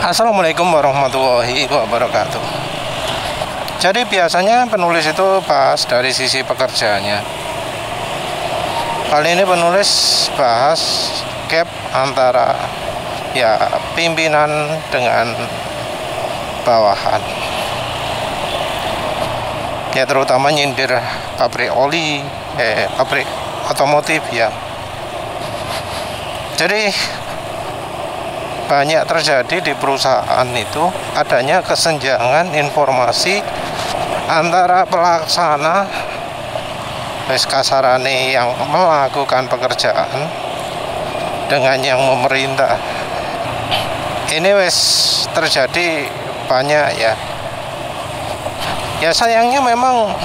Assalamualaikum warahmatullahi wabarakatuh. Jadi biasanya penulis itu bahas dari sisi pekerjaannya. Kali ini penulis bahas gap antara pimpinan dengan bawahan. Ya terutama nyindir pabrik oli, pabrik otomotif ya. Jadi banyak terjadi di perusahaan itu adanya kesenjangan informasi antara pelaksana kasarane yang melakukan pekerjaan dengan yang memerintah. Ini terjadi banyak ya. Ya sayangnya memang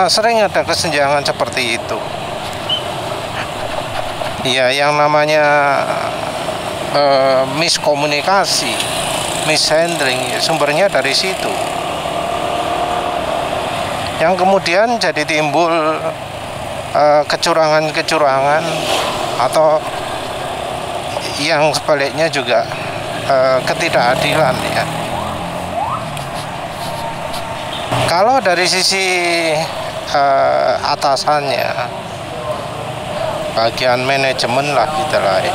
sering ada kesenjangan seperti itu. Ya yang namanya miskomunikasi, mishandling, sumbernya dari situ. Yang kemudian jadi timbul kecurangan-kecurangan atau yang sebaliknya juga ketidakadilan ya. Kalau dari sisi atasannya, bagian manajemen lah gitu lah ya.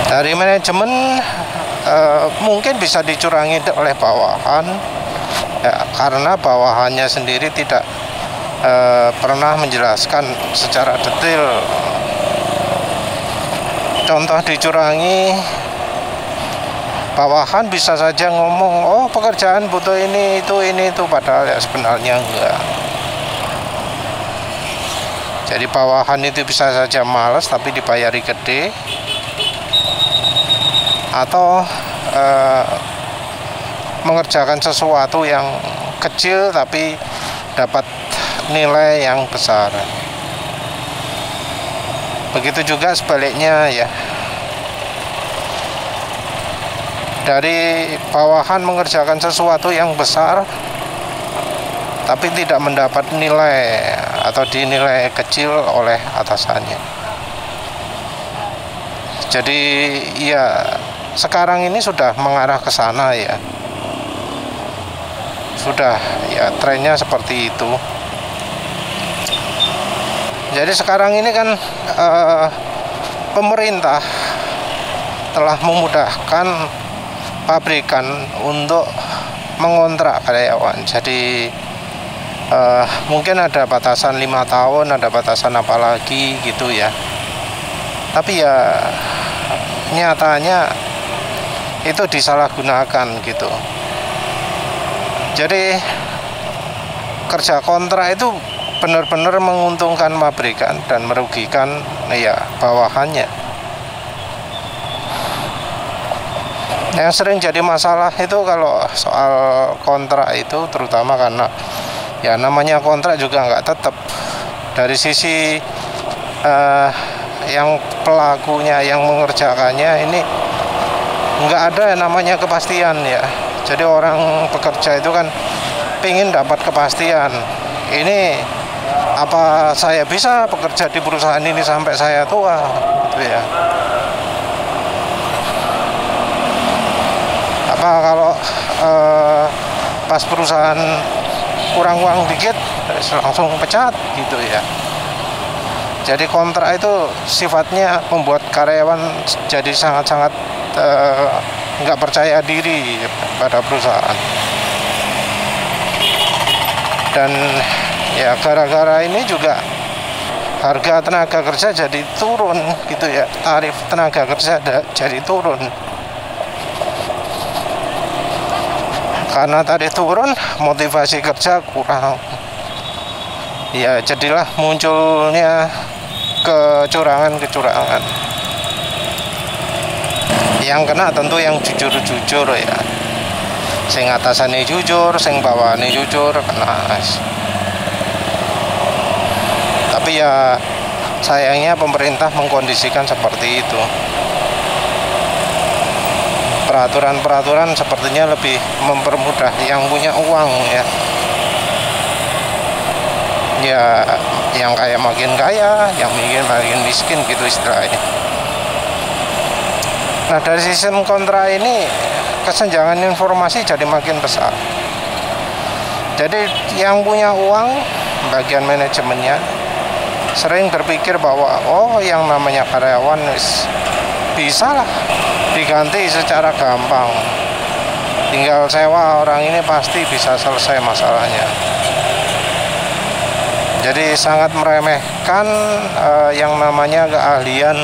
Dari manajemen mungkin bisa dicurangi oleh bawahan ya, karena bawahannya sendiri tidak pernah menjelaskan secara detail. Contoh dicurangi, bawahan bisa saja ngomong, oh pekerjaan butuh ini itu, padahal ya sebenarnya enggak. Jadi bawahan itu bisa saja malas tapi dibayari gede, atau mengerjakan sesuatu yang kecil tapi dapat nilai yang besar. Begitu juga sebaliknya ya. Dari bawahan mengerjakan sesuatu yang besar tapi tidak mendapat nilai atau dinilai kecil oleh atasannya. Jadi ya sekarang ini sudah mengarah ke sana ya. Sudah ya trennya seperti itu. Jadi sekarang ini kan pemerintah telah memudahkan pabrikan untuk mengontrak karyawan. Jadi mungkin ada batasan 5 tahun, ada batasan apa lagi gitu ya. Tapi ya nyatanya itu disalahgunakan gitu. Jadi kerja kontrak itu benar-benar menguntungkan pabrikan dan merugikan ya bawahannya. Yang sering jadi masalah itu kalau soal kontrak itu, terutama karena ya namanya kontrak juga nggak tetap. Dari sisi yang pelakunya, yang mengerjakannya ini nggak ada namanya kepastian ya. Jadi orang pekerja itu kan pengen dapat kepastian. Ini apa saya bisa bekerja di perusahaan ini sampai saya tua gitu ya. Apa kalau pas perusahaan kurang uang dikit langsung pecat gitu ya. Jadi kontrak itu sifatnya membuat karyawan jadi sangat-sangat nggak percaya diri pada perusahaan. Dan ya gara-gara ini juga harga tenaga kerja jadi turun gitu ya, tarif tenaga kerja jadi turun. Karena tadi turun, motivasi kerja kurang. Ya jadilah munculnya kecurangan-kecurangan. Yang kena tentu yang jujur-jujur ya. Sing atasannya jujur, sing bawahannya jujur, kena. Tapi ya sayangnya pemerintah mengkondisikan seperti itu. Peraturan-peraturan sepertinya lebih mempermudah yang punya uang ya. Ya yang kaya makin kaya, yang makin miskin gitu istilahnya. Nah, dari sistem kontrak ini kesenjangan informasi jadi makin besar. Jadi yang punya uang, bagian manajemennya, sering berpikir bahwa oh yang namanya karyawan bisa lah diganti secara gampang, tinggal sewa orang ini pasti bisa selesai masalahnya. Jadi sangat meremehkan yang namanya keahlian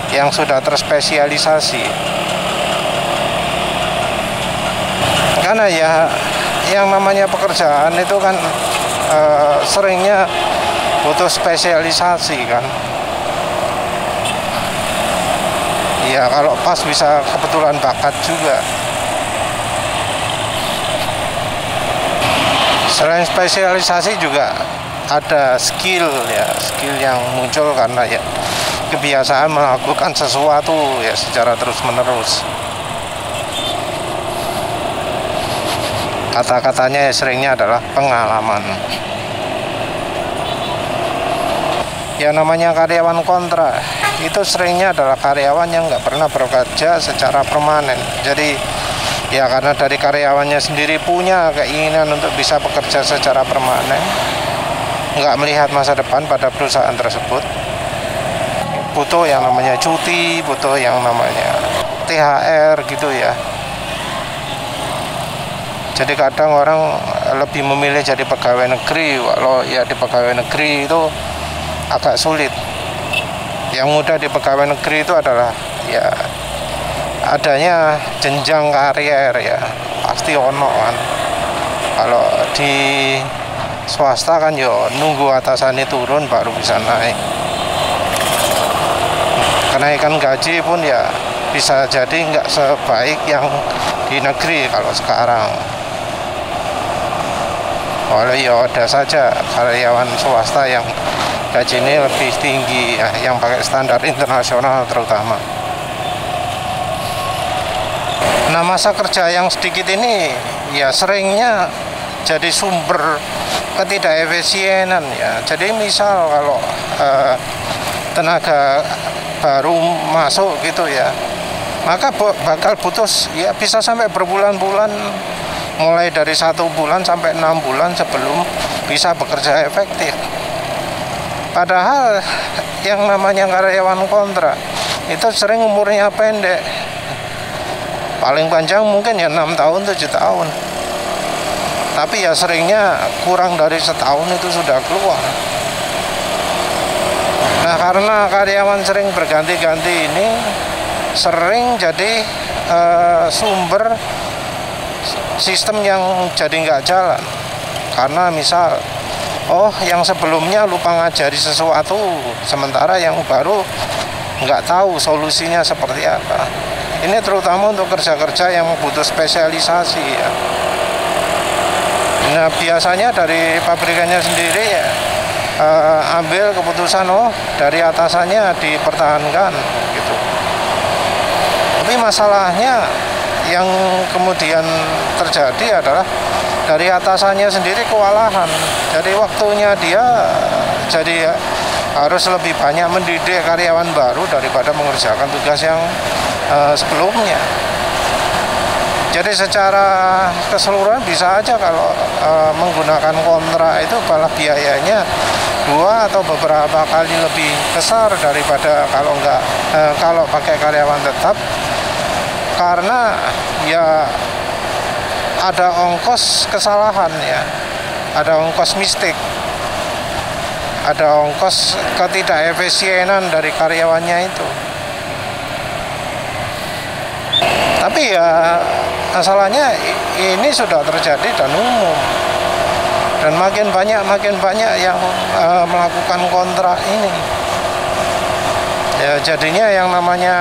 yang sudah terspesialisasi. Karena ya yang namanya pekerjaan itu kan seringnya butuh spesialisasi kan. Ya kalau pas bisa kebetulan bakat juga. Selain spesialisasi juga ada skill ya, skill yang muncul karena ya kebiasaan melakukan sesuatu ya secara terus-menerus. Kata-katanya seringnya adalah pengalaman. Ya namanya karyawan kontrak itu seringnya adalah karyawan yang nggak pernah bekerja secara permanen. Jadi ya karena dari karyawannya sendiri punya keinginan untuk bisa bekerja secara permanen, nggak melihat masa depan pada perusahaan tersebut, butuh yang namanya cuti, butuh yang namanya THR gitu ya. Jadi kadang orang lebih memilih jadi pegawai negeri, walau ya di pegawai negeri itu agak sulit. Yang mudah di pegawai negeri itu adalah ya adanya jenjang karier ya, pasti ono kan. Kalau di swasta kan yo nunggu atasannya turun baru bisa naik. Kenaikan gaji pun ya bisa jadi nggak sebaik yang di negeri kalau sekarang. Walau ya ada saja karyawan swasta yang gajinya lebih tinggi ya, yang pakai standar internasional terutama. Nah masa kerja yang sedikit ini ya seringnya jadi sumber ketidakefisienan ya. Jadi misal kalau tenaga baru masuk gitu ya, maka bakal butuh ya bisa sampai berbulan-bulan, mulai dari 1 bulan sampai 6 bulan sebelum bisa bekerja efektif. Padahal yang namanya karyawan kontrak itu sering umurnya pendek, paling panjang mungkin ya 6 tahun 7 tahun, tapi ya seringnya kurang dari setahun itu sudah keluar. Nah karena karyawan sering berganti-ganti ini sering jadi sumber sistem yang jadi nggak jalan. Karena misal oh yang sebelumnya lupa ngajari sesuatu, sementara yang baru nggak tahu solusinya seperti apa. Ini terutama untuk kerja-kerja yang butuh spesialisasi ya. Nah biasanya dari pabrikannya sendiri ya ambil keputusan oh dari atasannya dipertahankan gitu. Tapi masalahnya yang kemudian terjadi adalah dari atasannya sendiri kewalahan. Jadi waktunya dia jadi harus lebih banyak mendidik karyawan baru daripada mengerjakan tugas yang sebelumnya. Jadi secara keseluruhan bisa aja kalau menggunakan kontrak itu malah biayanya 2 atau beberapa kali lebih besar daripada kalau pakai karyawan tetap. Karena ya ada ongkos kesalahan ya, ada ongkos mistik, ada ongkos ketidakefisienan dari karyawannya itu. Tapi ya masalahnya ini sudah terjadi dan umum, dan makin banyak yang melakukan kontrak ini. Ya jadinya yang namanya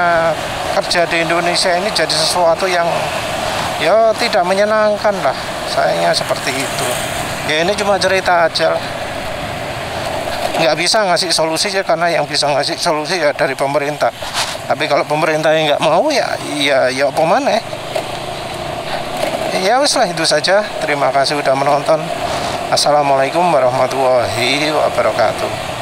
kerja di Indonesia ini jadi sesuatu yang ya tidak menyenangkan lah, sayangnya seperti itu. Ya ini cuma cerita aja lah. Nggak bisa ngasih solusi ya, karena yang bisa ngasih solusi ya dari pemerintah. Tapi kalau pemerintah yang nggak mau ya apa mana? Ya wes lah, itu saja. Terima kasih sudah menonton. Assalamualaikum warahmatullahi wabarakatuh.